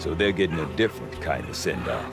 so they're getting a different kind of send-off.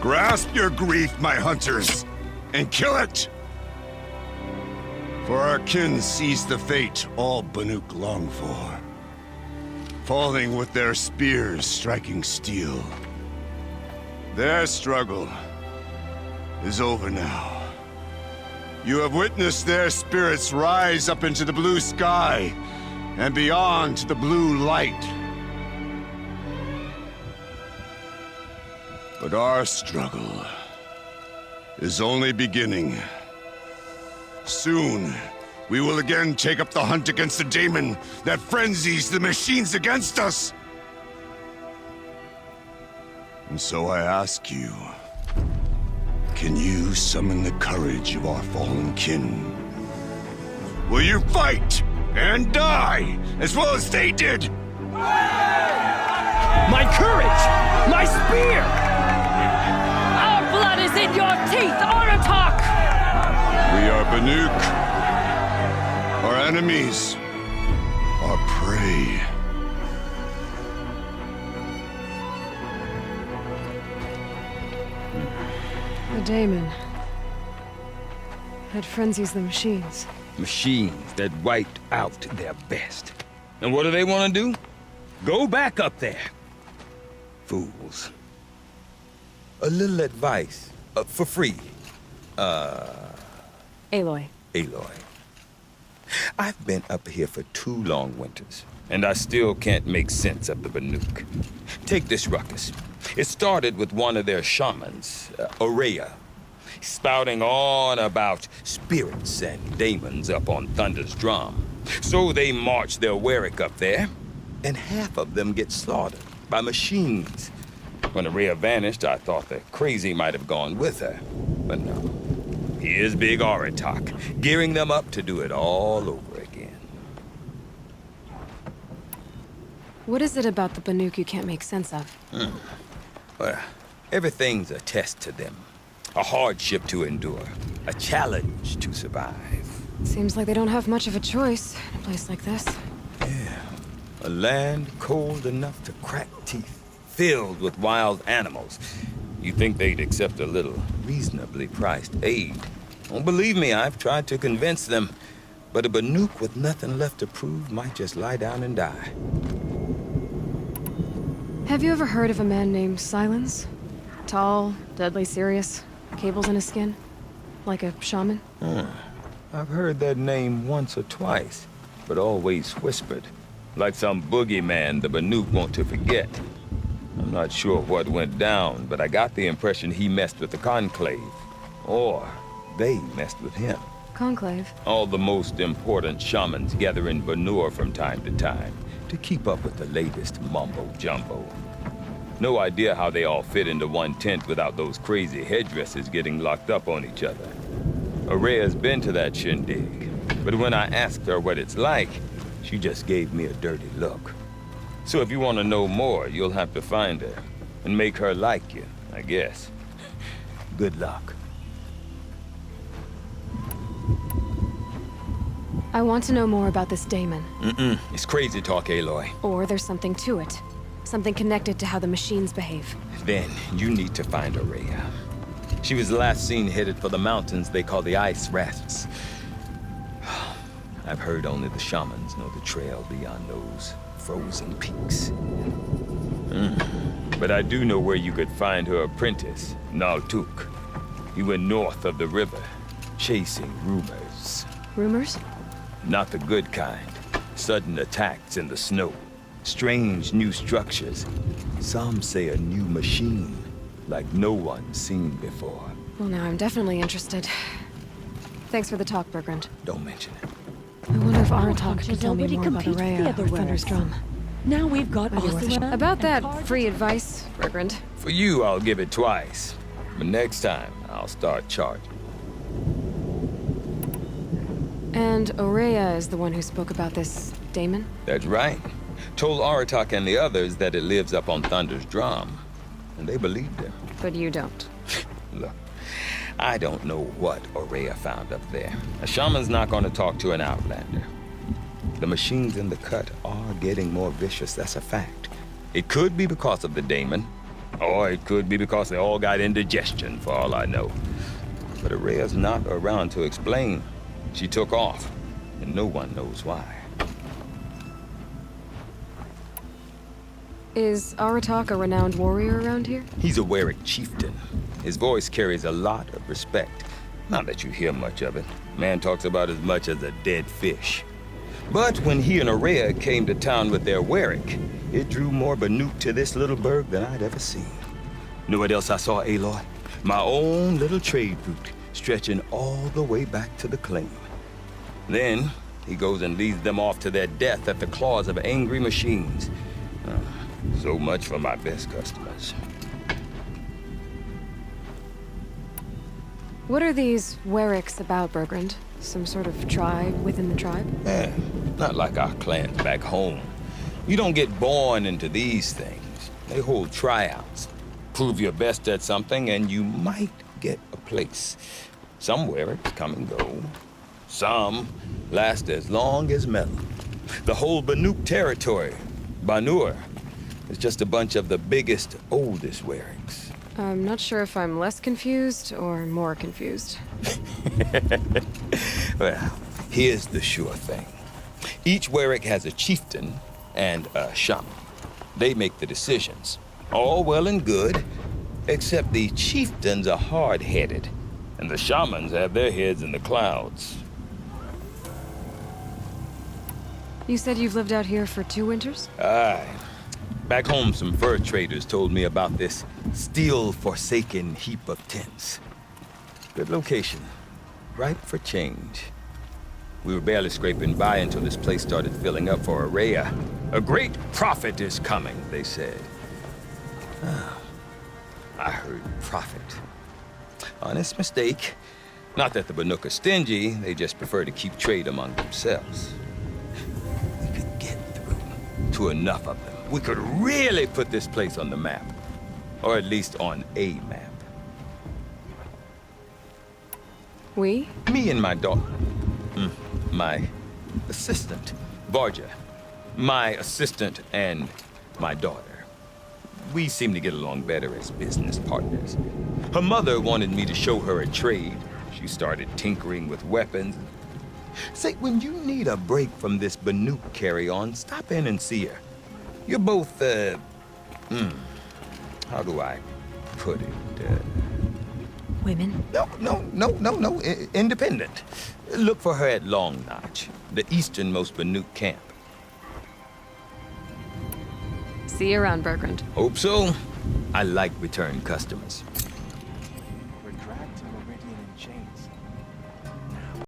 Grasp your grief, my hunters, and kill it! For our kin sees the fate all Banuk long for. Falling with their spears striking steel. Their struggle is over now. You have witnessed their spirits rise up into the blue sky and beyond to the blue light. But our struggle is only beginning. Soon, we will again take up the hunt against the daemon that frenzies the machines against us. And so I ask you, can you summon the courage of our fallen kin? Will you fight and die as well as they did? My courage! My spear! Our blood is in your teeth, Aratak! We are Banuk. Our enemies are prey. The daemon. That frenzies the machines. Machines that wiped out their best. And what do they want to do? Go back up there. Fools. A little advice, for free. Aloy. Aloy. I've been up here for 2 long winters, and I still can't make sense of the Banuk. Take this ruckus. It started with one of their shamans, Aurea, spouting on about spirits and daemons up on Thunder's drum. So they march their Warwick up there, and half of them get slaughtered by machines. When Aurea vanished, I thought the crazy might have gone with her, but no. Here's Big Aratak, gearing them up to do it all over again. What is it about the Banuk you can't make sense of? Well, everything's a test to them. A hardship to endure. A challenge to survive. Seems like they don't have much of a choice in a place like this. Yeah. A land cold enough to crack teeth, filled with wild animals. You think they'd accept a little reasonably priced aid. Oh, believe me, I've tried to convince them. But a Banuk with nothing left to prove might just lie down and die. Have you ever heard of a man named Silence? Tall, deadly serious, cables in his skin? Like a shaman? I've heard that name once or twice, but always whispered. Like some boogeyman the Banuk want to forget. I'm not sure what went down, but I got the impression he messed with the Conclave. Or they messed with him. Conclave? All the most important shamans gather in Banur from time to time to keep up with the latest mumbo-jumbo. No idea how they all fit into one tent without those crazy headdresses getting locked up on each other. Aurea's been to that shindig, but when I asked her what it's like, she just gave me a dirty look. So if you want to know more, you'll have to find her and make her like you, I guess. Good luck. I want to know more about this Damon. It's crazy talk, Aloy. Or there's something to it. Something connected to how the machines behave. Then you need to find Aurea. She was last seen headed for the mountains they call the Ice Rats. I've heard only the shamans know the trail beyond those frozen peaks. But I do know where you could find her apprentice, Naltuk. He went north of the river, chasing rumors. Rumors? Not the good kind. Sudden attacks in the snow. Strange new structures. Some say a new machine, like no one's seen before. Well, now I'm definitely interested. Thanks for the talk, Bergrand. Don't mention it. I wonder if Aratak Hunters could tell me already more about compete with Aurea the other or Thunder's werewolves. Drum. Now we've got Might be worth a shot. Osula About that and free advice, Bergrand. For you, I'll give it twice. But next time, I'll start charging. And Aurea is the one who spoke about this Damon? That's right. Told Aratak and the others that it lives up on Thunder's Drum. And they believed him. But you don't. Look, I don't know what Aurea found up there. A shaman's not going to talk to an outlander. The machines in the cut are getting more vicious, that's a fact. It could be because of the Damon, or it could be because they all got indigestion, for all I know. But Aurea's not around to explain. She took off, and no one knows why. Is Aratak a renowned warrior around here? He's a Warwick chieftain. His voice carries a lot of respect. Not that you hear much of it. Man talks about as much as a dead fish. But when he and Aurea came to town with their Warwick, it drew more Banuk to this little burg than I'd ever seen. Know what else I saw, Aloy? My own little trade route, stretching all the way back to the claim. Then, he goes and leads them off to their death at the claws of angry machines. So much for my best customers. What are these Wericks about, Bergrand? Some sort of tribe within the tribe? Not like our clans back home. You don't get born into these things. They hold tryouts. Prove your best at something and you might get a place. Some Wericks come and go. Some last as long as metal. The whole Banuk territory, Banur, is just a bunch of the biggest, oldest Wericks. I'm not sure if I'm less confused or more confused. Well, here's the sure thing. Each Warwick has a chieftain and a shaman. They make the decisions. All well and good, except the chieftains are hard-headed, and the shamans have their heads in the clouds. You said you've lived out here for 2 winters? Aye. Back home, some fur traders told me about this steel-forsaken heap of tents. Good location. Ripe for change. We were barely scraping by until this place started filling up for Aurea. A great prophet is coming, they said. I heard prophet. Honest mistake. Not that the Banuk are stingy, they just prefer to keep trade among themselves. We could get through to enough of them. We could really put this place on the map. Or at least on a map. We? Me and my daughter. My assistant, Varja. My assistant and my daughter. We seem to get along better as business partners. Her mother wanted me to show her a trade. She started tinkering with weapons. Say, when you need a break from this Banuk carry-on, stop in and see her. You're both, how do I put it? women. No. Independent. Look for her at Long Notch, the easternmost Banuk camp. See you around, Bergrand. Hope so. I like return customers.